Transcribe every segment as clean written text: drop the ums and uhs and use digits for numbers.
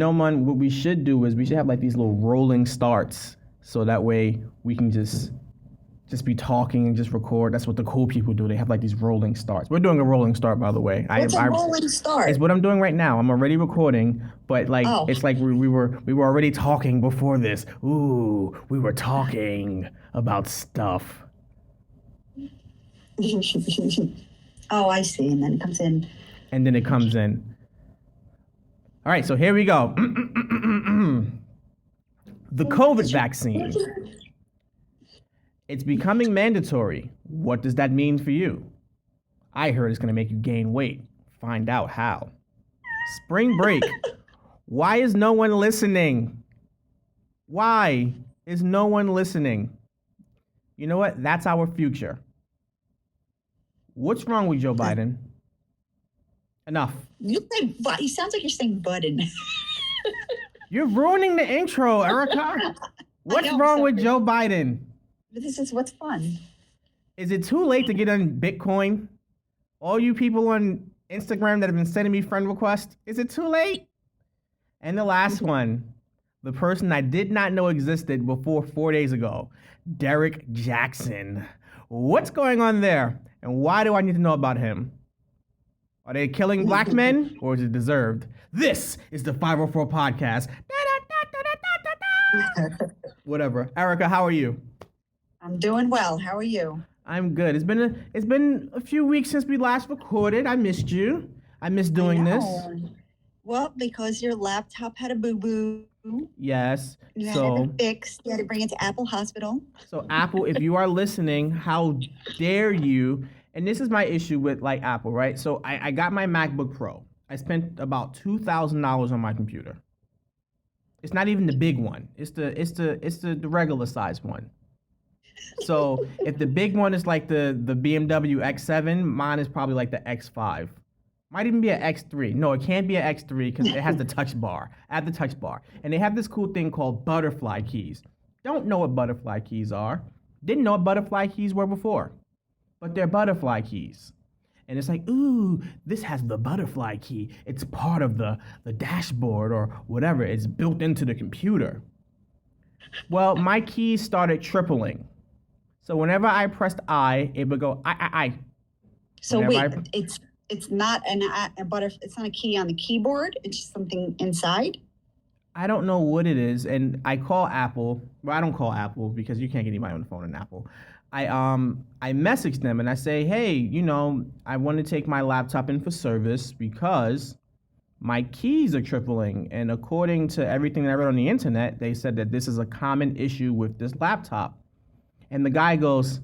No, man, what we should do is we should have like these little rolling starts, so that way we can just be talking and just record. That's what the cool people do. They have like these rolling starts. We're doing a rolling start, by the way. What's a rolling It's start? what I'm doing right now. I'm already recording, but like Oh, it's like we were already talking before this. Ooh, we were talking about stuff, oh, I see. And then it comes in. and then it comes in. All right, so here we go. The COVID vaccine. It's becoming mandatory. What does that mean for you? I heard it's going to make you gain weight. Find out how. Spring break. Why is no one listening? Why is no one listening? You know what? That's our future. What's wrong with Joe Biden? Enough. You say, but it sounds like you're saying Budden. You're ruining the intro, Erica. What's know, I'm wrong with sorry. Joe Biden? But this is what's fun. Is it too late to get on Bitcoin? All you people on Instagram that have been sending me friend requests, is it too late? And the last one, the person I did not know existed before 4 days ago, Derrick Jaxn. What's going on there? And why do I need to know about him? Are they killing black men, or is it deserved? This is the 504 podcast. Whatever. Erica, how are you? I'm doing well. How are you? I'm good. It's been a few weeks since we last recorded. I missed you. I miss doing this. Well, because your laptop had a boo-boo. Yes. You had it fixed. You had to bring it to Apple Hospital. So Apple, if you are listening, how dare you? And this is my issue with like Apple, right? So I got my MacBook Pro. I spent about $2,000 on my computer. It's not even the big one. It's the regular size one. So if the big one is like the BMW X7, mine is probably like the X5. Might even be an X3. No, it can't be an X3 because it has the touch bar. Add the touch bar. And they have this cool thing called butterfly keys. Don't know what butterfly keys are. Didn't know what butterfly keys were before. But they're butterfly keys. And it's like, ooh, this has the butterfly key. It's part of the dashboard or whatever. It's built into the computer. Well, my keys started tripling. So whenever I pressed I, it would go I. So wait, it's not it's not a key on the keyboard. It's just something inside. I don't know what it is, and I call Apple. Well, I don't call Apple because you can't get anybody on the phone in Apple. I message them and I say, hey, I want to take my laptop in for service because my keys are tripling. And according to everything that I read on the internet, they said that this is a common issue with this laptop. And the guy goes,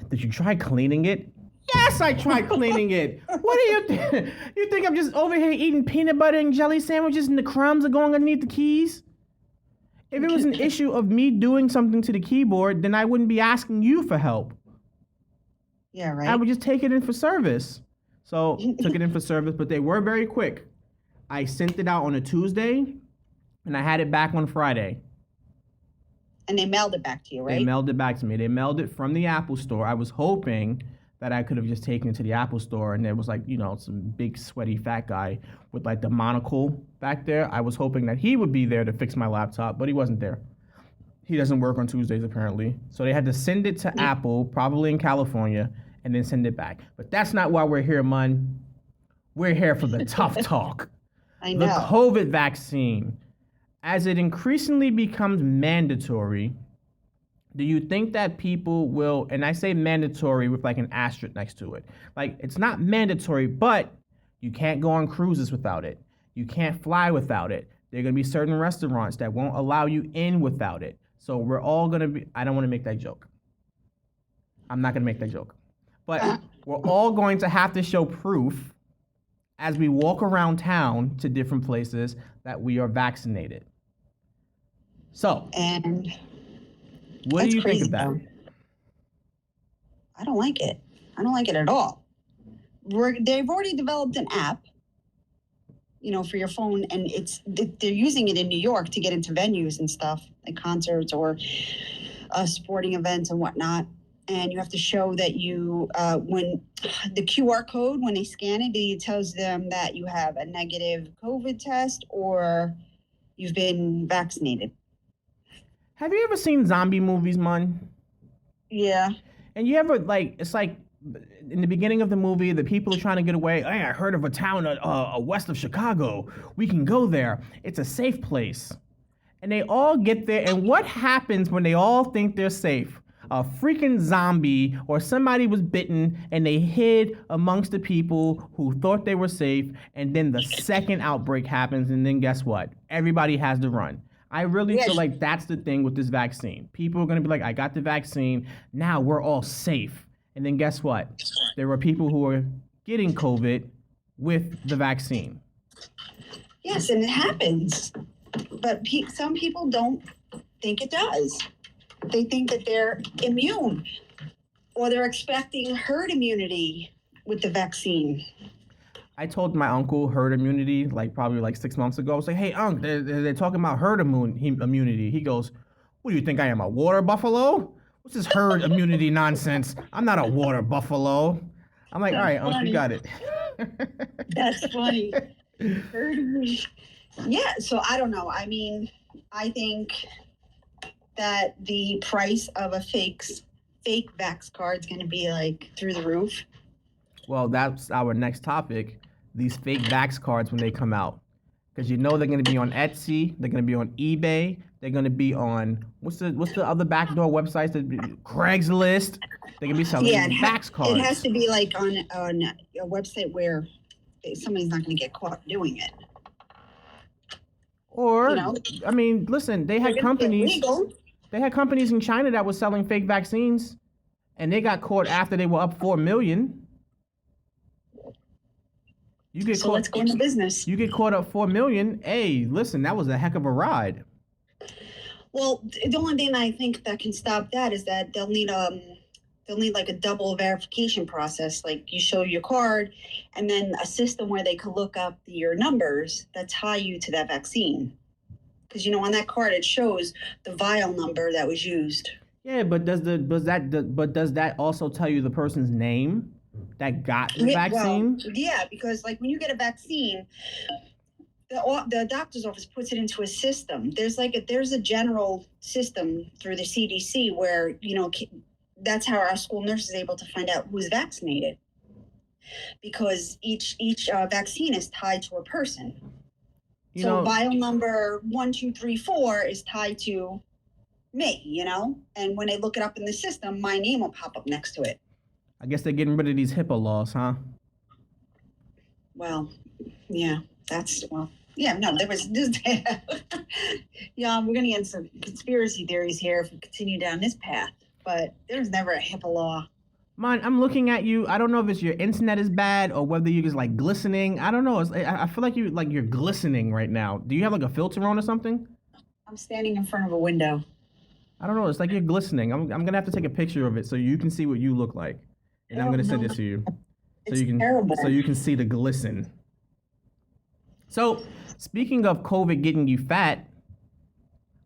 did you try cleaning it? Yes, I tried cleaning it. What do you think? You think I'm just over here eating peanut butter and jelly sandwiches and the crumbs are going underneath the keys? If it was an issue of me doing something to the keyboard, then I wouldn't be asking you for help. Yeah, right. I would just take it in for service. So took it in for service, but they were very quick. I sent it out on a Tuesday, and I had it back on Friday. And they mailed it back to you, right? They mailed it back to me. They mailed it from the Apple store. I was hoping that I could have just taken it to the Apple store, and there was like, some big sweaty fat guy with like the monocle back there. I was hoping that he would be there to fix my laptop, but he wasn't there. He doesn't work on Tuesdays apparently. So they had to send it to Apple, probably in California, and then send it back. But that's not why we're here, man. We're here for the tough talk. I know. The COVID vaccine. As it increasingly becomes mandatory, do you think that people will, and I say mandatory with like an asterisk next to it, like it's not mandatory, but you can't go on cruises without it. You can't fly without it. There are going to be certain restaurants that won't allow you in without it. So we're all going to be, I don't want to make that joke. I'm not going to make that joke. But we're all going to have to show proof as we walk around town to different places that we are vaccinated. So, and what do you think of that? Though. I don't like it. I don't like it at all. They've already developed an app, for your phone, and they're using it in New York to get into venues and stuff, like concerts or sporting events and whatnot. And you have to show that you, when the QR code, when they scan it, it tells them that you have a negative COVID test or you've been vaccinated. Have you ever seen zombie movies, man? Yeah. And you ever it's like in the beginning of the movie, the people are trying to get away. Hey, I heard of a town west of Chicago. We can go there. It's a safe place. And they all get there. And what happens when they all think they're safe? A freaking zombie or somebody was bitten and they hid amongst the people who thought they were safe. And then the second outbreak happens. And then guess what? Everybody has to run. I really feel like that's the thing with this vaccine. People are going to be like, I got the vaccine. Now we're all safe. And then guess what? There were people who are getting COVID with the vaccine. Yes, and it happens. But some people don't think it does. They think that they're immune, or they're expecting herd immunity with the vaccine. I told my uncle herd immunity probably 6 months ago. I was like, hey, Unc, they're talking about herd immunity. He goes, what do you think I am, a water buffalo? What's this herd immunity nonsense? I'm not a water buffalo. I'm like, all right, Unc, you got it. That's funny. Herd immunity. Yeah, so I don't know. I mean, I think that the price of a fake vax card is going to be through the roof. Well, that's our next topic. These fake vax cards when they come out. Because they're going to be on Etsy, they're going to be on eBay, they're going to be on, what's the other backdoor websites? Craigslist. They're going to be selling vax cards. It has to be on a website where somebody's not going to get caught doing it. Or, I mean, listen, they had companies in China that were selling fake vaccines, and they got caught after they were up 4 million. Let's go into business. You get caught up 4 million. Hey, listen, that was a heck of a ride. Well, the only thing I think that can stop that is that they'll need like a double verification process. Like you show your card, and then a system where they could look up your numbers that tie you to that vaccine. Because on that card it shows the vial number that was used. Yeah, but does that also tell you the person's name that got the vaccine? Well, yeah, because when you get a vaccine, the doctor's office puts it into a system. There's a general system through the CDC where that's how our school nurse is able to find out who's vaccinated, because each vaccine is tied to a person. Vial number 1, 2, 3, 4 is tied to me, and when they look it up in the system, my name will pop up next to it. I guess they're getting rid of these HIPAA laws, huh? Well, yeah, there was just, yeah, we're going to get some conspiracy theories here if we continue down this path, but there's never a HIPAA law. Man, I'm looking at you. I don't know if it's your internet is bad or whether you're just glistening. I don't know. I feel like you're glistening right now. Do you have a filter on or something? I'm standing in front of a window. I don't know. It's like you're glistening. I'm going to have to take a picture of it so you can see what you look like. And I'm going to send it to you. Terrible. So you can see the glisten. So, speaking of COVID getting you fat,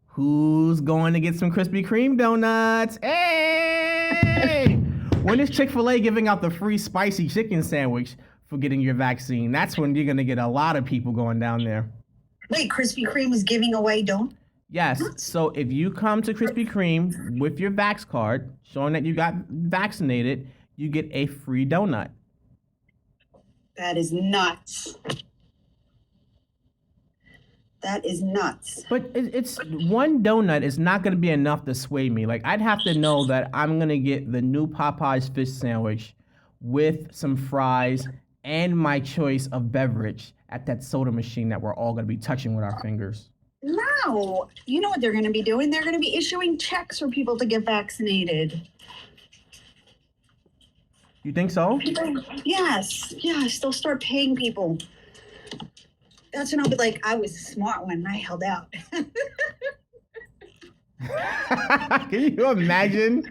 who's going to get some Krispy Kreme donuts? Hey! When is Chick-fil-A giving out the free spicy chicken sandwich for getting your vaccine? That's when you're going to get a lot of people going down there. Wait, Krispy Kreme is giving away donuts? Yes. So if you come to Krispy Kreme with your vax card, showing that you got vaccinated, you get a free donut. That is nuts. That is nuts. But it's one donut is not going to be enough to sway me. I'd have to know that I'm going to get the new Popeye's fish sandwich with some fries and my choice of beverage at that soda machine that we're all going to be touching with our fingers. No. You know what they're going to be doing? They're going to be issuing checks for people to get vaccinated. You think so? Yes. They'll start paying people. That's when I'll be like, I was a smart one and I held out. Can you imagine?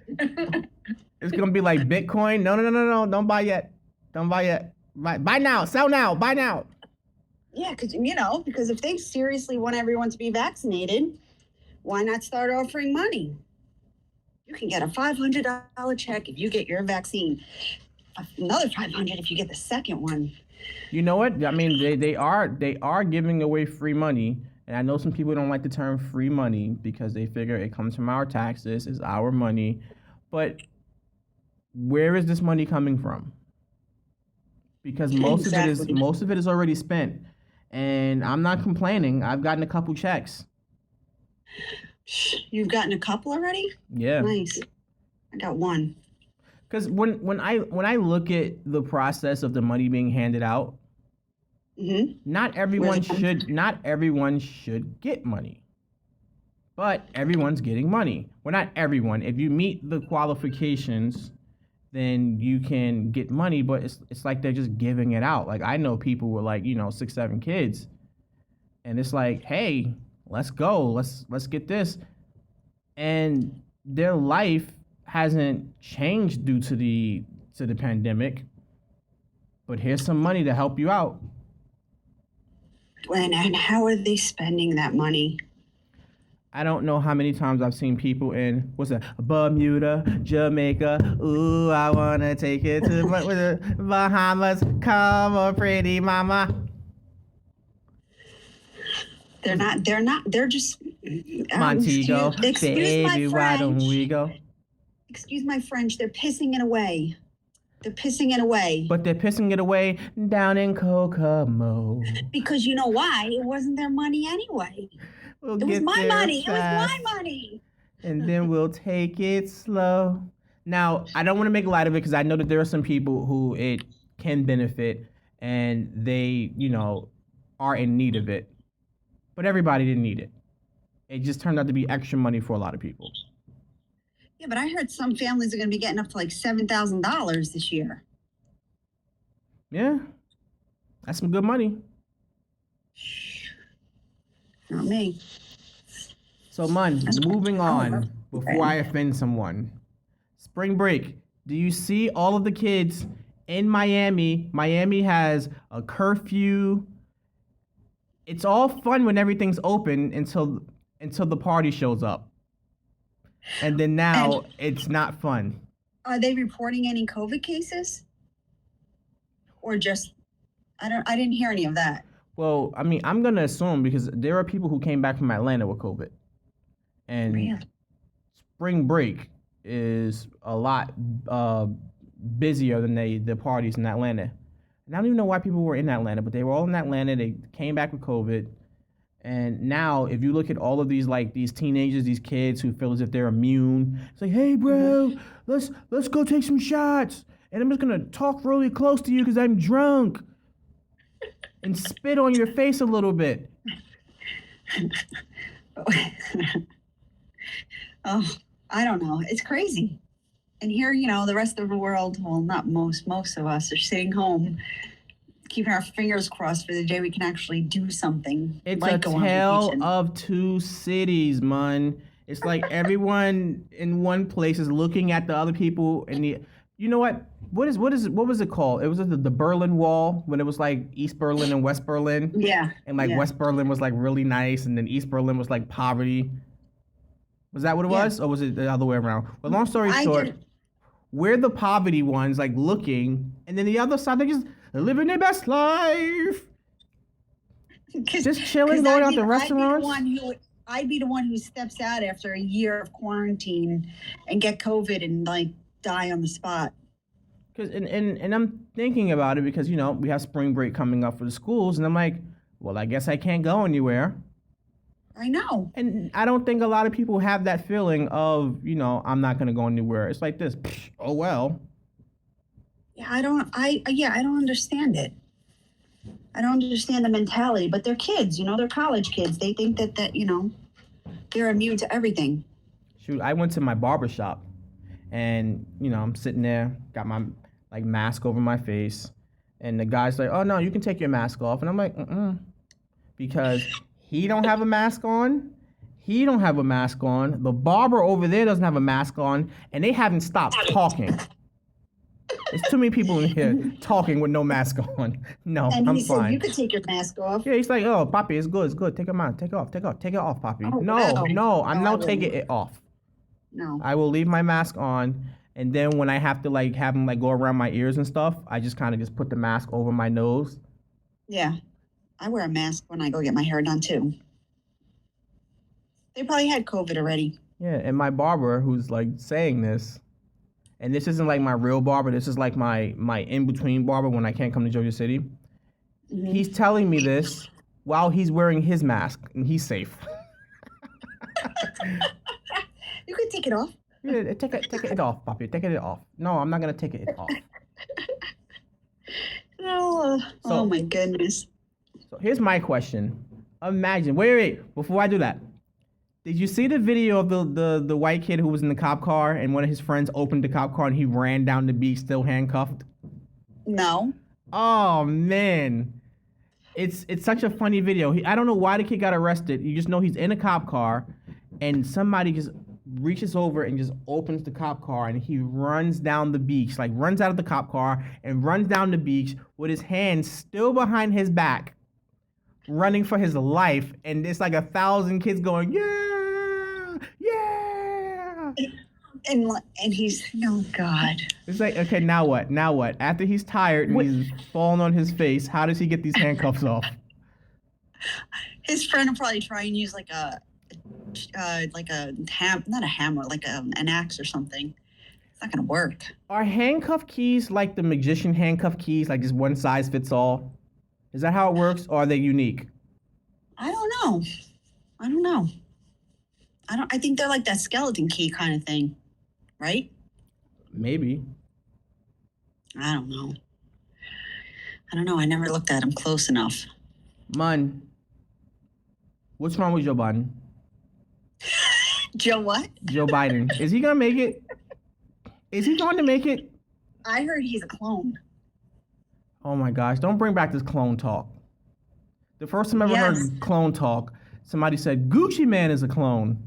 It's going to be like Bitcoin. No. Don't buy yet. Buy now. Sell now. Buy now. Yeah, because if they seriously want everyone to be vaccinated, why not start offering money? You can get a $500 check if you get your vaccine. Another $500 if you get the second one. You know what? I mean, they are giving away free money And I know some people don't like the term free money because they figure it comes from our taxes, it's our money. But where is this money coming from? Because Exactly. most of it is already spent. And I'm not complaining. I've gotten a couple checks. You've gotten a couple already? Yeah. Nice. I got one. Because when I look at the process of the money being handed out, not everyone should get money, but everyone's getting money. Well, not everyone. If you meet the qualifications, then you can get money. But it's like they're just giving it out. Like I know people with like 6, 7 kids, and it's like, hey, let's go, let's get this, and their life hasn't changed due to the pandemic. But here's some money to help you out. And how are they spending that money? I don't know how many times I've seen people in Bermuda, Jamaica. Ooh, I wanna take it to the Bahamas. Come on, pretty mama. They're not. They're just Montego, excuse my baby, why don't French. we go? Excuse my French. They're pissing it away. They're pissing it away. But they're pissing it away down in Kokomo. Because you know why? It wasn't their money anyway. We'll It was get my there money. It was fast, my money. and then we'll take it slow. Now, I don't want to make light of it because I know that there are some people who it can benefit and they, are in need of it. But everybody didn't need it. It just turned out to be extra money for a lot of people. Yeah, but I heard some families are going to be getting up to like $7,000 this year. Yeah, that's some good money. Not me. So, moving on before Okay. I offend someone. Spring break. Do you see all of the kids in Miami? Miami has a curfew. It's all fun when everything's open until the party shows up. And then now it's not fun. Are they reporting any COVID cases? Or just I didn't hear any of that. Well, I mean, I'm going to assume because there are people who came back from Atlanta with COVID. And Really? spring break is a lot busier than the parties in Atlanta. And I don't even know why people were in Atlanta, but they were all in Atlanta. They came back with COVID. And now, if you look at all of these these teenagers, these kids who feel as if they're immune, it's like, hey, bro, let's go take some shots. And I'm just gonna talk really close to you because I'm drunk, and spit on your face a little bit. Oh, I don't know. It's crazy. And here, the rest of the world, well, not most of us are sitting home, keeping our fingers crossed for the day we can actually do something. It's like a go on tale vacation. of two cities, man. It's like everyone in one place is looking at the other people, and you know what? What was it called? It was the Berlin Wall when it was like East Berlin and West Berlin. Yeah. And like yeah. West Berlin was like really nice, and then East Berlin was like poverty. Was that what it was, or was it the other way around? Well, long story short, we're the poverty ones, like looking, and then the other side they're just living their best life, just chilling, going out to restaurants. I'd be the one who steps out after a year of quarantine and get COVID and like die on the spot. And I'm thinking about it because we have spring break coming up for the schools, and I'm like, well, I guess I can't go anywhere. I know. And I don't think a lot of people have that feeling of, I'm not going to go anywhere. It's like this, oh, well. Yeah, I don't understand it. I don't understand the mentality, but they're kids, they're college kids. They think that they're immune to everything. Shoot, I went to my barber shop and, I'm sitting there, got my mask over my face. And the guy's like, oh, no, you can take your mask off. And I'm like, because he don't have a mask on. He don't have a mask on. The barber over there doesn't have a mask on. And they haven't stopped talking. There's too many people in here talking with no mask on. No, and I'm he fine. said, you could take your mask off. Yeah, he's like, oh, Papi, it's good. Take it off. Take it off, Papi. Oh, No, wow. no, I'm No, I not taking wouldn't. it off. No. I will leave my mask on. And then when I have to have him go around my ears and stuff, I just kind of just put the mask over my nose. Yeah. I wear a mask when I go get my hair done too. They probably had COVID already. Yeah, and my barber who's like saying this, and this isn't like my real barber. This is like my in between barber when I can't come to Georgia City. He's Hmm. telling me this while he's wearing his mask and he's safe. You could take it off. Yeah, take it off, Papi. Take it off. No, I'm not gonna take it off. Oh So my goodness. so here's my question. Imagine, wait, before I do that, did you see the video of the white kid who was in the cop car and one of his friends opened the cop car and he ran down the beach still handcuffed? No. Oh man. It's such a funny video. I don't know why the kid got arrested. You just know he's in a cop car and somebody just reaches over and just opens the cop car and he runs down the beach, like runs out of the cop car and runs down the beach with his hands still behind his back, running for his life. And it's like 1,000 kids going, yeah, yeah. And he's, oh God. It's like, okay, now what? Now what? After he's tired and he's fallen on his face, how does he get these handcuffs off? His friend will probably try and use like a not a hammer, like an axe or something. It's not gonna work. Are handcuff keys like the magician handcuff keys, like just one size fits all? Is that how it works, or are they unique? I don't know. I think they're like that skeleton key kind of thing, right? Maybe. I don't know. I never looked at him close enough. Man, what's wrong with Joe Biden? Joe what? Joe Biden. Is he gonna make it? Is he going to make it? I heard he's a clone. Oh my gosh, don't bring back this clone talk. The first time I ever heard clone talk, somebody said Gucci Man is a clone.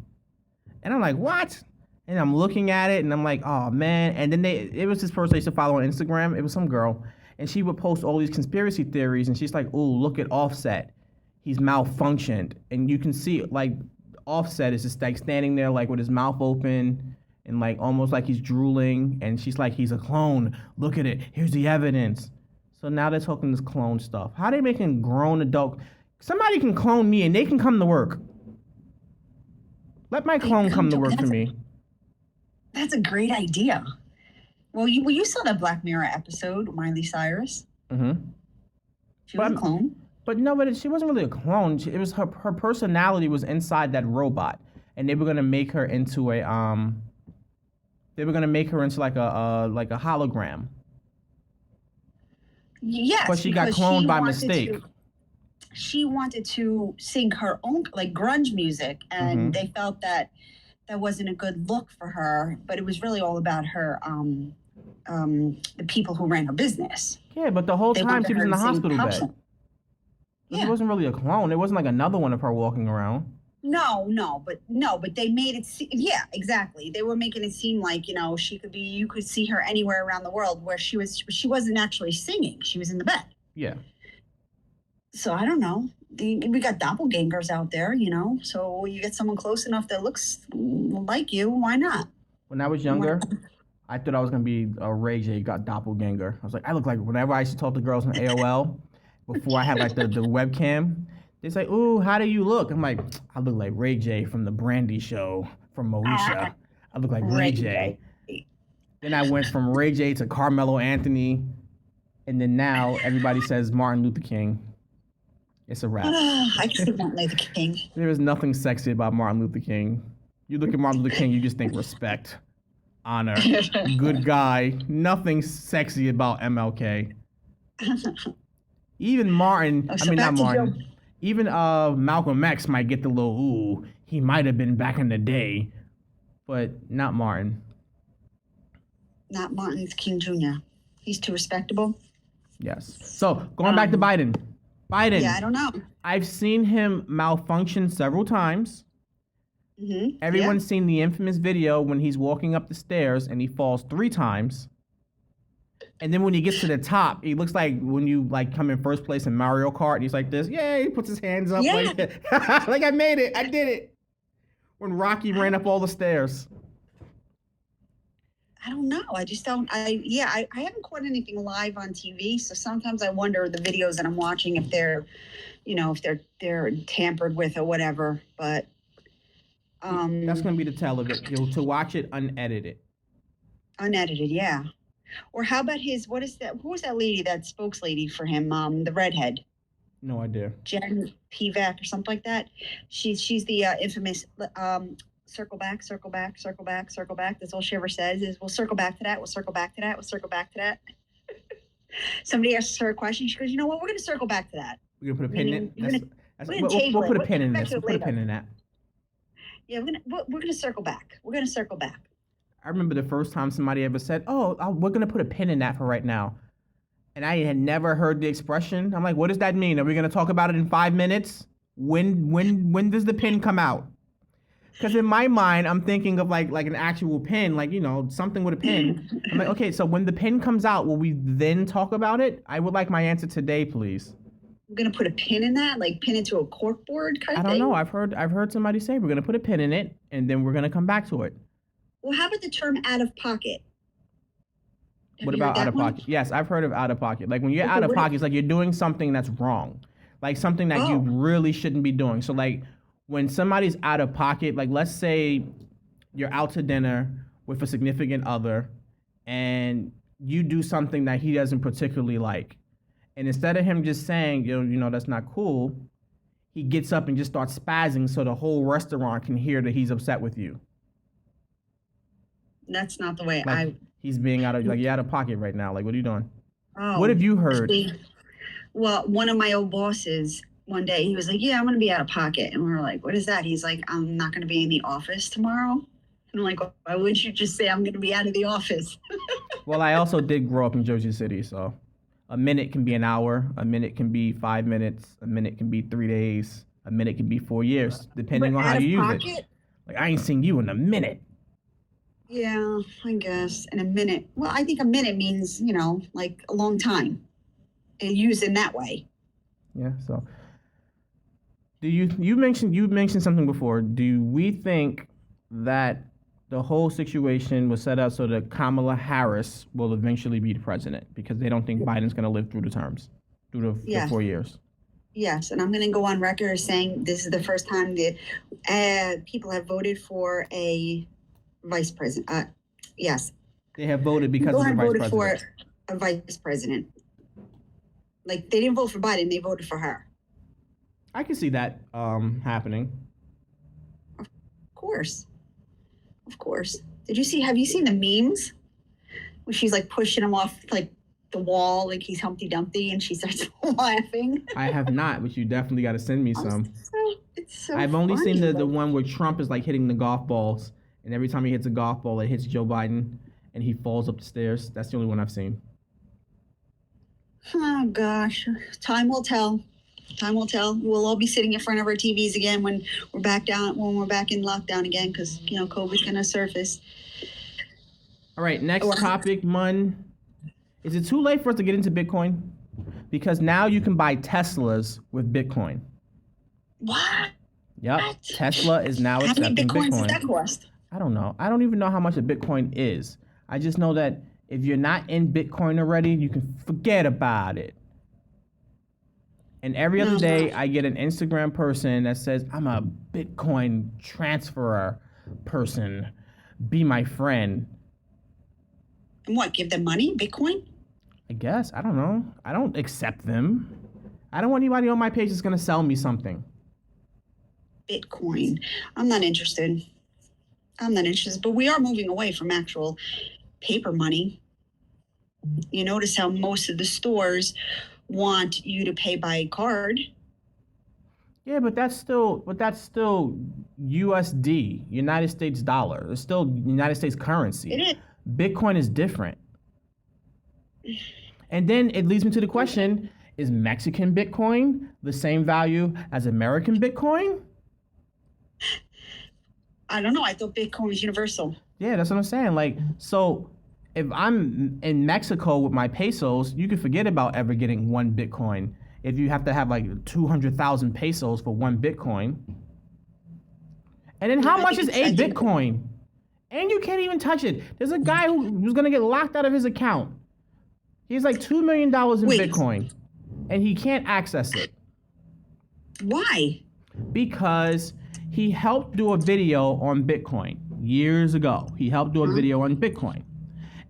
And I'm like, what? And I'm looking at it and I'm like, oh man. And then it was this person I used to follow on Instagram. It was some girl. And she would post all these conspiracy theories and she's like, oh, look at Offset. He's malfunctioned. And you can see like Offset is just like standing there like with his mouth open and like almost like he's drooling. And she's like, he's a clone. Look at it. Here's the evidence. So now they're talking this clone stuff. How they making grown adult? Somebody can clone me and they can come to work. Let my clone come to work for me. That's a great idea. Well, you saw that Black Mirror episode, Miley Cyrus. Mm-hmm. She was a clone. But no, but she wasn't really a clone. It was her personality was inside that robot, and they were gonna make her into a They were gonna make her into like a hologram. Yes, but she got cloned by mistake. She wanted to sing her own like grunge music, and they felt that wasn't a good look for her. But it was really all about her, the people who ran her business. Yeah, but the whole time she was in the hospital bed. Yeah. It wasn't really a clone. It wasn't like another one of her walking around. No, but they made it. Yeah, exactly. They were making it seem like you could see her anywhere around the world where she wasn't actually singing. She was in the bed. Yeah. So I don't know. We got doppelgangers out there, So you get someone close enough that looks like you. Why not? When I was younger, I thought I was gonna be a Ray J got doppelganger. I was like, I look like whenever I used to talk to girls on AOL before I had like the webcam. They say, ooh, how do you look? I'm like, I look like Ray J from the Brandy show from Moesha. I look like Ray J. Then I went from Ray J to Carmelo Anthony. And then now everybody says Martin Luther King. It's a wrap. I can see Martin Luther King. There is nothing sexy about Martin Luther King. You look at Martin Luther King, you just think respect, honor, good guy. Nothing sexy about MLK. Even Martin, not Martin. Even Malcolm X might get the little, ooh, he might have been back in the day, but not Martin. Not Martin Luther King Jr. He's too respectable. Yes. So, going back to Biden. Yeah, I don't know. I've seen him malfunction several times. Mm-hmm. Everyone's seen the infamous video when he's walking up the stairs and he falls 3 times. And then when he gets to the top, he looks like when you like come in first place in Mario Kart and he's like this. Yeah, he puts his hands up like I made it. I did it. When Rocky ran up all the stairs. I don't know. I just don't. I haven't caught anything live on TV, so sometimes I wonder the videos that I'm watching if they're, if they're tampered with or whatever. But That's gonna be the tell of it. To watch it unedited. Unedited, yeah. Or how about what is that? Who was that lady, that spokeslady for him? The redhead. No idea. Jen Pivac or something like that. She's the infamous circle back, circle back, circle back, circle back. That's all she ever says is, we'll circle back to that, we'll circle back to that, we'll circle back to that. Somebody asks her a question, she goes, you know what, we're going to circle back to that. We're going to put a pin in it? We'll put a pin in this. We'll put a pin in that. Yeah, we're gonna circle back. We're going to circle back. I remember the first time somebody ever said, we're going to put a pin in that for right now. And I had never heard the expression. I'm like, what does that mean? Are we going to talk about it in 5 minutes? When does the pin come out? Because in my mind, I'm thinking of like an actual pin, like, something with a pin. I'm like, okay, so when the pin comes out, will we then talk about it? I would like my answer today, please. We're going to put a pin in that, like pin into a corkboard kind of thing? I don't know. I've heard somebody say we're going to put a pin in it, and then we're going to come back to it. Well, how about the term out of pocket? What about out of pocket? Yes, I've heard of out of pocket. Like when you're out of pocket, it's like you're doing something that's wrong. Like something that you really shouldn't be doing. So like when somebody's out of pocket, like let's say you're out to dinner with a significant other and you do something that he doesn't particularly like. And instead of him just saying, that's not cool, he gets up and just starts spazzing so the whole restaurant can hear that he's upset with you. That's not the way he's being you're out of pocket right now. Like, what are you doing? Oh, what have you heard? Well, one of my old bosses, one day, he was like, yeah, I'm going to be out of pocket. And we were like, what is that? He's like, I'm not going to be in the office tomorrow. And I'm like, why wouldn't you just say I'm going to be out of the office? Well, I also did grow up in Jersey City, so a minute can be an hour, a minute can be 5 minutes, a minute can be 3 days, a minute can be 4 years, depending on how you use it. Like, I ain't seen you in a minute. Yeah, I guess in a minute. Well, I think a minute means, like a long time. And used in that way. Yeah, so do you mentioned something before. Do we think that the whole situation was set up so that Kamala Harris will eventually be the president because they don't think Biden's going to live through the 4 years? Yes, and I'm going to go on record as saying this is the first time that people have voted for a vice president. Yes. They have voted because of the vice president. For a vice president. Like, they didn't vote for Biden, they voted for her. I can see that happening. Of course. Have you seen the memes? Where she's like pushing him off like the wall, like he's Humpty Dumpty, and she starts laughing. I have not, but you definitely got to send me some. It's so I've only funny, seen the one where Trump is like hitting the golf balls, and every time he hits a golf ball, it hits Joe Biden, and he falls up the stairs. That's the only one I've seen. Oh gosh, time will tell. We'll all be sitting in front of our TVs again when we're back in lockdown again, because COVID's gonna surface. All right, next topic, Mun. Is it too late for us to get into Bitcoin? Because now you can buy Teslas with Bitcoin. What? Yep, Tesla is now accepting Bitcoin. How many Bitcoins does that cost? I don't know. I don't even know how much a Bitcoin is. I just know that if you're not in Bitcoin already, you can forget about it. And every other day, I get an Instagram person that says, I'm a Bitcoin transferer person. Be my friend. And what, give them money? Bitcoin? I guess. I don't know. I don't accept them. I don't want anybody on my page that's going to sell me something. Bitcoin. I'm not interested. But we are moving away from actual paper money. You notice how most of the stores want you to pay by card. Yeah, but that's still USD, United States dollar. It's still United States currency. It is. Bitcoin is different. And then it leads me to the question, is Mexican Bitcoin the same value as American Bitcoin? I don't know. I thought Bitcoin was universal. Yeah, that's what I'm saying. Like, so if I'm in Mexico with my pesos, you can forget about ever getting one Bitcoin. If you have to have like 200,000 pesos for one Bitcoin. And then how much is a Bitcoin? And you can't even touch it. There's a guy who's going to get locked out of his account. He has like $2 million in Bitcoin. And he can't access it. Why? Because He helped do a video on Bitcoin years ago. He helped do a video on Bitcoin.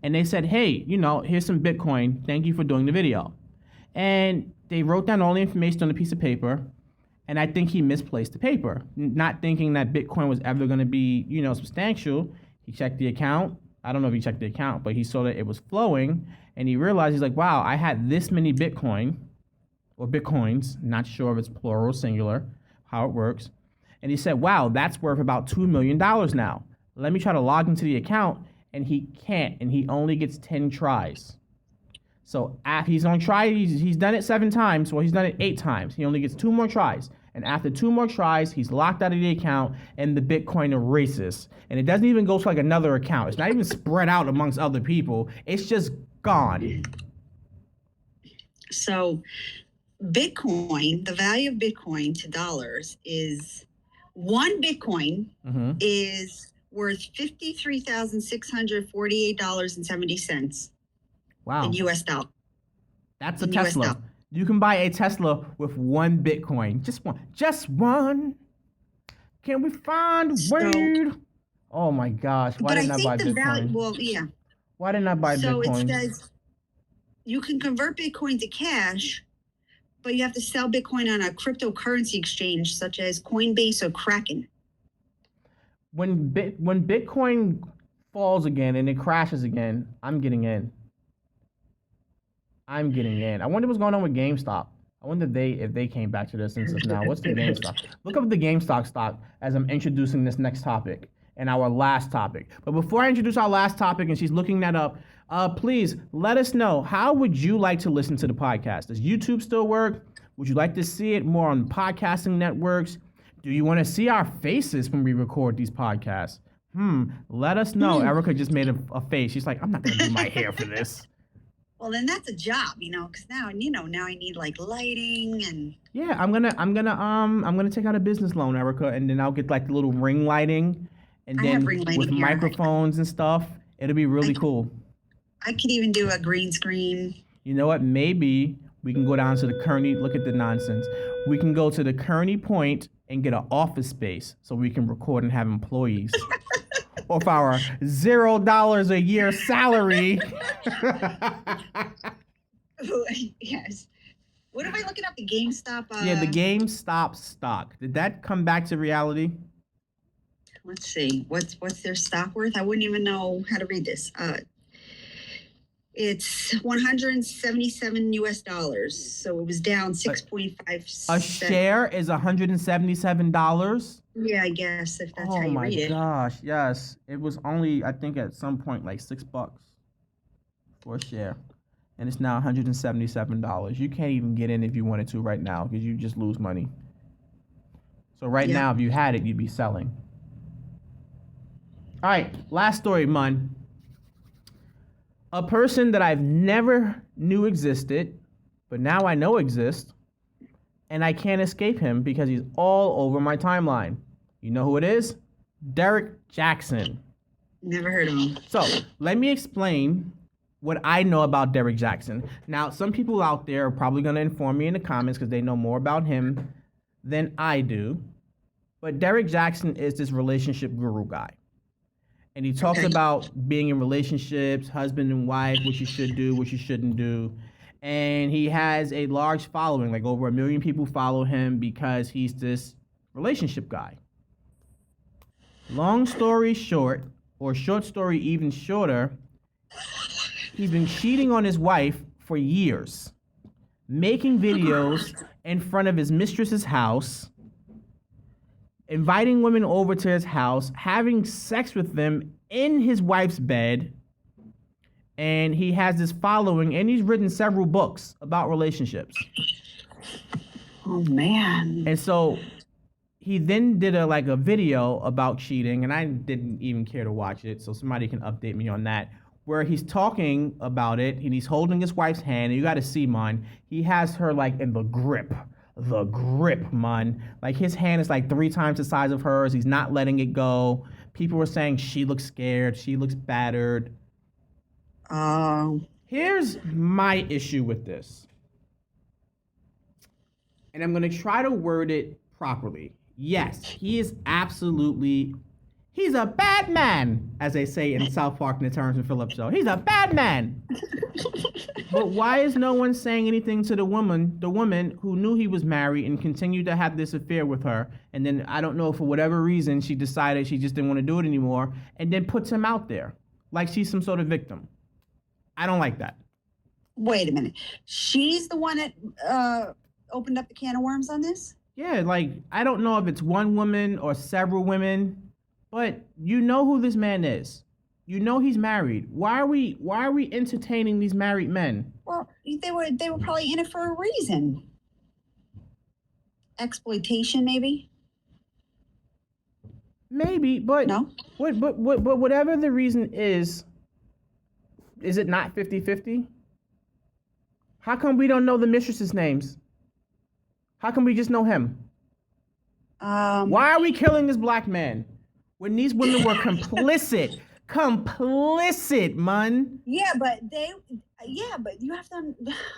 And they said, hey, here's some Bitcoin. Thank you for doing the video. And they wrote down all the information on a piece of paper. And I think he misplaced the paper, not thinking that Bitcoin was ever going to be, substantial. He checked the account. I don't know if he checked the account, but he saw that it was flowing. And he realized, he's like, wow, I had this many Bitcoin or Bitcoins, not sure if it's plural or singular, how it works. And he said, wow, that's worth about $2 million now. Let me try to log into the account. And he can't. And he only gets 10 tries. So he's on try. He's done it 7 times. Well, he's done it 8 times. He only gets 2 more tries. And after 2 more tries, he's locked out of the account and the Bitcoin erases. And it doesn't even go to like another account. It's not even spread out amongst other people. It's just gone. So Bitcoin, the value of Bitcoin to dollars is 1 Bitcoin is worth $53,648.70. Wow. In US dollar. That's a Tesla. You can buy a Tesla with 1 Bitcoin. Just one. Just one. Can we find a word? Oh my gosh. Why didn't I buy Bitcoin? Why didn't I buy Bitcoin? So it says you can convert Bitcoin to cash, but you have to sell Bitcoin on a cryptocurrency exchange such as Coinbase or Kraken. When Bitcoin falls again and it crashes again, I'm getting in. I wonder what's going on with GameStop. I wonder if they came back to this and says, now, what's the GameStop? Look up the GameStop stock as I'm introducing this next topic and our last topic. But before I introduce our last topic and she's looking that up, please let us know, how would you like to listen to the podcast? Does YouTube still work? Would you like to see it more on podcasting networks? Do you want to see our faces when we record these podcasts? Let us know. Erica just made a face. She's like, I'm not going to do my hair for this. Well, then that's a job, because now I need like lighting and. Yeah, I'm gonna take out a business loan, Erica, and then I'll get like the little ring lighting, and then with microphones and stuff, it'll be really cool. I could even do a green screen. You know what? Maybe we can go down to the Kearney. Look at the nonsense. We can go to the Kearney Point and get an office space so we can record and have employees. Of our $0 a year salary. Yes. What am I looking up? The GameStop? Yeah, the GameStop stock. Did that come back to reality? Let's see. What's their stock worth? I wouldn't even know how to read this. It's 177 US dollars. So it was down 6.5. A share is $177? Yeah, I guess if that's how you read it. Oh my gosh, yes. It was only, I think at some point, like $6 for a share. And it's now $177. You can't even get in if you wanted to right now because you just lose money. So right now, if you had it, you'd be selling. All right, last story, Mun. A person that I've never knew existed, but now I know exists, and I can't escape him because he's all over my timeline. You know who it is? Derrick Jaxn. Never heard of him. So let me explain what I know about Derrick Jaxn. Now, some people out there are probably going to inform me in the comments because they know more about him than I do. But Derrick Jaxn is this relationship guru guy. And he talks about being in relationships, husband and wife, what you should do, what you shouldn't do. And he has a large following, like over 1 million people follow him because he's this relationship guy. Long story short, or short story even shorter, he's been cheating on his wife for years, making videos in front of his mistress's house, inviting women over to his house, having sex with them in his wife's bed, and he has this following, and he's written several books about relationships. Oh, man. And so he then did a video about cheating, and I didn't even care to watch it, so somebody can update me on that, where he's talking about it, and he's holding his wife's hand, and you got to see, man, he has her like in the grip, man. Like his hand is like 3 times the size of hers. He's not letting it go. People were saying she looks scared, she looks battered. Here's my issue with this. And I'm going to try to word it properly. Yes, he is absolutely. He's a bad man, as they say in South Park in the Terrence and Phillips show. He's a bad man. But why is no one saying anything to the woman who knew he was married and continued to have this affair with her? And then I don't know, for whatever reason, she decided she just didn't want to do it anymore, and then puts him out there like she's some sort of victim. I don't like that. Wait a minute. She's the one that opened up the can of worms on this? Yeah, like, I don't know if it's one woman or several women, but you know who this man is. You know he's married. Why are we entertaining these married men? Well, they were probably in it for a reason. Exploitation, maybe? Maybe, but No. but whatever the reason is it not 50-50? How come we don't know the mistresses' names? How come we just know him? Why are we killing this black man when these women were complicit? Complicit, man. Yeah, but you have to,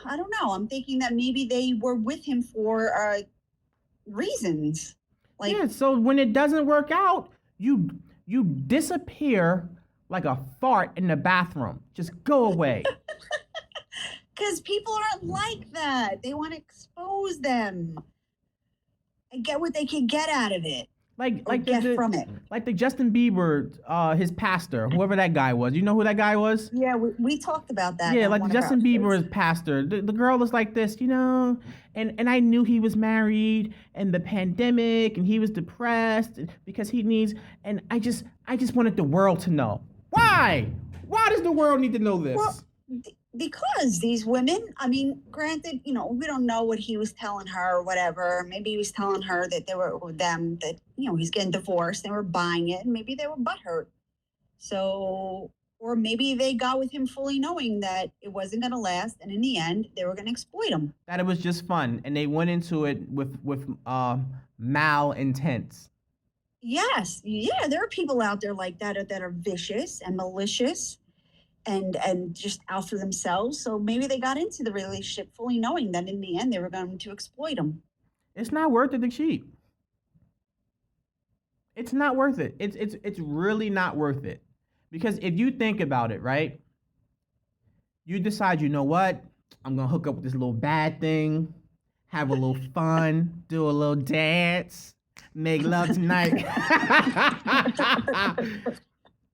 I don't know. I'm thinking that maybe they were with him for reasons. Like, Yeah, so when it doesn't work out, you disappear like a fart in the bathroom. Just go away. because people aren't like that. They want to expose them and get what they can get out of it. Like From it. Like the Justin Bieber, his pastor, whoever that guy was. You know who that guy was? Yeah, we talked about that. Yeah, like Justin Bieber's pastor. The girl was like this, and I knew he was married and the pandemic and he was depressed because he needs, and I just wanted the world to know. Why? Why does the world need to know this? Well, because these women, I mean, granted, we don't know what he was telling her or whatever. Maybe he was telling her that they were with them, that, he's getting divorced. They were buying it. And maybe they were butthurt. So, or maybe they got with him fully knowing that it wasn't going to last. And in the end, they were going to exploit him. That it was just fun. And they went into it with malintents. Yes. Yeah. There are people out there like that are vicious and malicious. And just out for themselves. So maybe they got into the relationship fully knowing that in the end they were going to exploit them. It's not worth it to cheat. It's not worth it. It's really not worth it. Because if you think about it, right? You decide, you know what? I'm going to hook up with this little bad thing, have a little fun, do a little dance, make love tonight.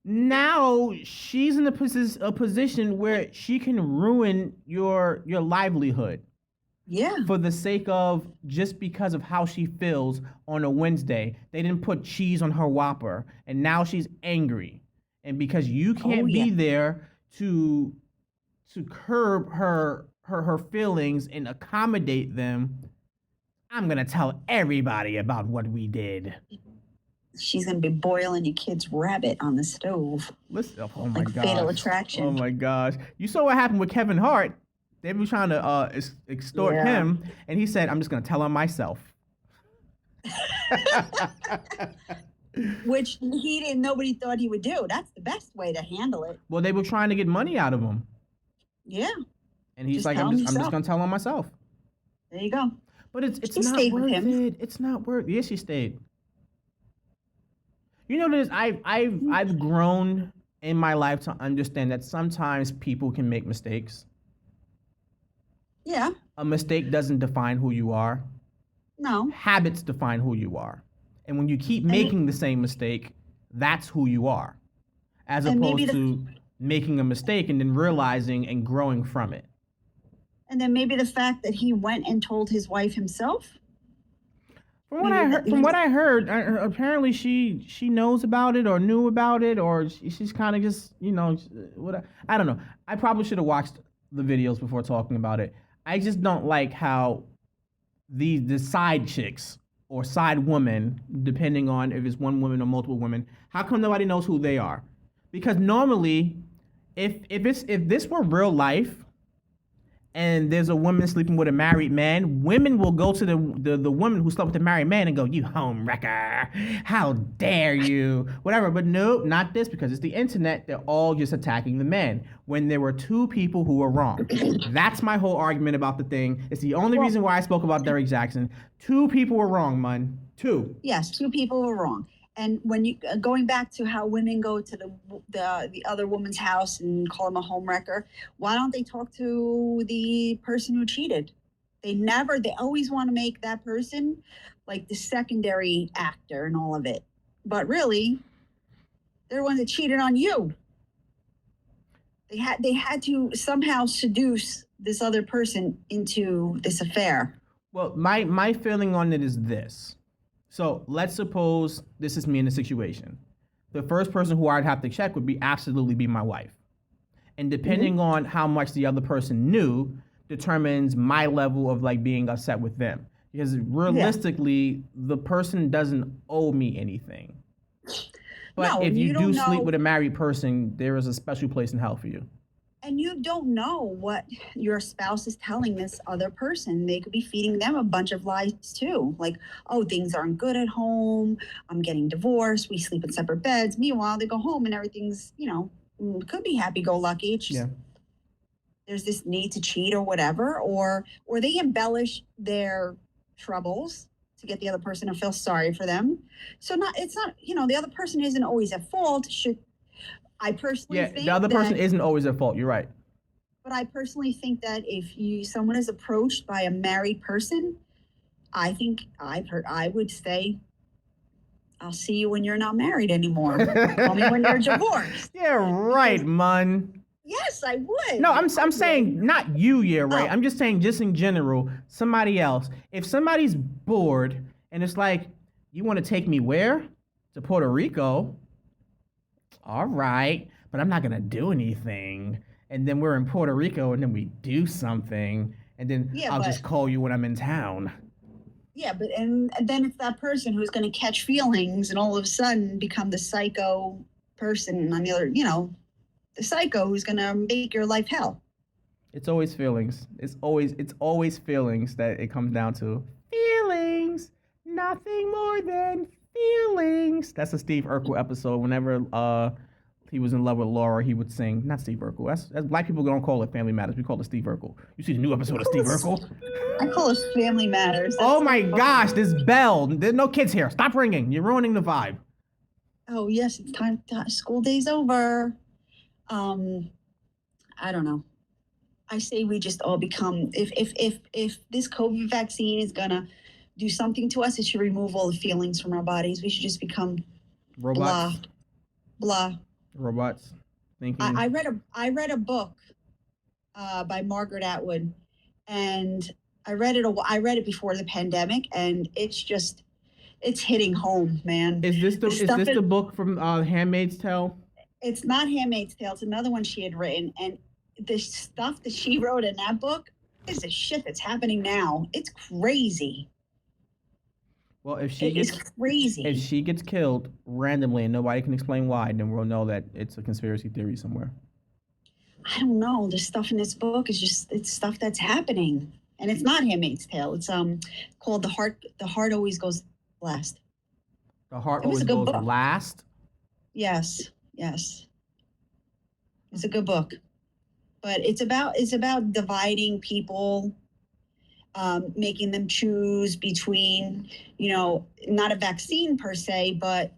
Now she's in a position where she can ruin your livelihood. Yeah. For the sake of, just because of how she feels on a Wednesday. They didn't put cheese on her Whopper, and now she's angry. And because you can't be there to curb her feelings and accommodate them, I'm gonna tell everybody about what we did. She's going to be boiling your kid's rabbit on the stove. Listen, oh my like gosh. Fatal Attraction. Oh my gosh. You saw what happened with Kevin Hart. They were trying to extort him, and he said, I'm just going to tell him myself. Which nobody thought he would do. That's the best way to handle it. Well, they were trying to get money out of him. Yeah. And he's like, I'm just going to tell him myself. There you go. But it's not worth it. It's not worth it. Yes, she stayed. You know this. I've grown in my life to understand that sometimes people can make mistakes. Yeah. A mistake doesn't define who you are. No. Habits define who you are. And when you keep making the same mistake, that's who you are. As opposed to making a mistake and then realizing and growing from it. And then maybe the fact that he went and told his wife himself. From what I heard, apparently she knows about it or knew about it, or she's kind of just, I don't know. I probably should have watched the videos before talking about it. I just don't like how the side chicks or side women, depending on if it's one woman or multiple women, how come nobody knows who they are? Because normally, if this were real life, and there's a woman sleeping with a married man, women will go to the woman who slept with the married man and go, "You home wrecker, how dare you," whatever. But no, not this, because it's the internet. They're all just attacking the man when there were two people who were wrong. That's my whole argument about the thing. It's the only reason why I spoke about Derrick Jaxn. Two people were wrong, man. Two. Yes, two people were wrong. And when you going back to how women go to the other woman's house and call him a homewrecker, why don't they talk to the person who cheated? They always want to make that person like the secondary actor in all of it. But really, they're the ones that cheated on you. They had to somehow seduce this other person into this affair. Well, my feeling on it is this. So let's suppose this is me in a situation. The first person who I'd have to check would be my wife. And depending on how much the other person knew determines my level of like being upset with them. Because realistically, the person doesn't owe me anything. But if you do sleep with a married person, there is a special place in hell for you. And you don't know what your spouse is telling this other person. They could be feeding them a bunch of lies too. Like, oh, things aren't good at home. I'm getting divorced. We sleep in separate beds. Meanwhile, they go home and everything's, could be happy-go-lucky. It's just, there's this need to cheat or whatever. Or they embellish their troubles to get the other person to feel sorry for them. So the other person isn't always at fault. I personally think the other person isn't always at fault. You're right. But I personally think that if someone is approached by a married person, I think I would say, I'll see you when you're not married anymore. Call me when you're divorced. Yeah, right, man. Yes, I would. No, I'm saying not you, right. I'm just saying just in general, somebody else. If somebody's bored and it's like, you want to take me where? To Puerto Rico? All right, but I'm not going to do anything. And then we're in Puerto Rico and then we do something. And then I'll just call you when I'm in town. Yeah, and then it's that person who's going to catch feelings and all of a sudden become the psycho person on the other, the psycho who's going to make your life hell. It's always feelings. It's always feelings that it comes down to. Feelings, nothing more than feelings. That's a Steve Urkel episode. Whenever he was in love with Laura, he would sing. Not Steve Urkel. That's black people don't call it Family Matters. We call it Steve Urkel. You see the new episode of Steve Urkel? I call it Family Matters. Oh my gosh, this bell. There's no kids here. Stop ringing. You're ruining the vibe. Oh yes, it's time. School day's over. I don't know. I say we just all become. If this COVID vaccine is gonna do something to us, it should remove all the feelings from our bodies. We should just become robots. Blah. Robots. Thinking. I read a book by Margaret Atwood, and I read it before the pandemic, and it's hitting home, man. Is this the book from Handmaid's Tale? It's not Handmaid's Tale. It's another one she had written, and the stuff that she wrote in that book is the shit that's happening now. It's crazy. Well, if she gets killed randomly and nobody can explain why, then we'll know that it's a conspiracy theory somewhere. I don't know. The stuff in this book it's stuff that's happening, and it's not Handmaid's Tale. It's called The Heart Always Goes Last. The Heart Always Goes Last. Yes. It's a good book, but it's about dividing people. Making them choose between, not a vaccine per se, but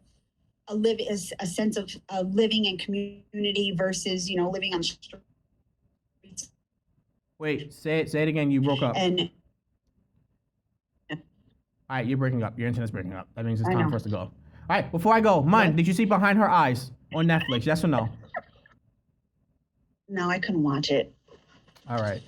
a sense of living in community versus, living on streets. Wait, say it again. You broke up. And all right, you're breaking up. Your internet's breaking up. That means it's time for us to go. All right, before I go, did you see Behind Her Eyes on Netflix? Yes or no? No, I couldn't watch it. All right.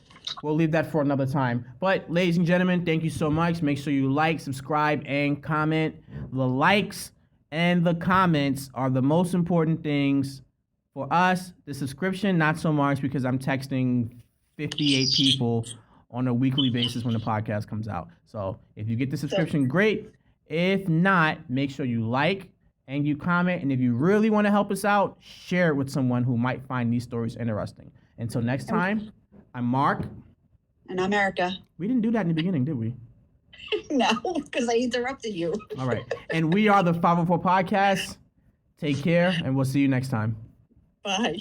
We'll leave that for another time. But, ladies and gentlemen, thank you so much. Make sure you like, subscribe, and comment. The likes and the comments are the most important things for us. The subscription, not so much, because I'm texting 58 people on a weekly basis when the podcast comes out. So, if you get the subscription, great. If not, make sure you like and you comment. And if you really want to help us out, share it with someone who might find these stories interesting. Until next time. I'm Mark. And I'm Erica. We didn't do that in the beginning, did we? No, because I interrupted you. All right. And we are the 504 Podcast. Take care, and we'll see you next time. Bye.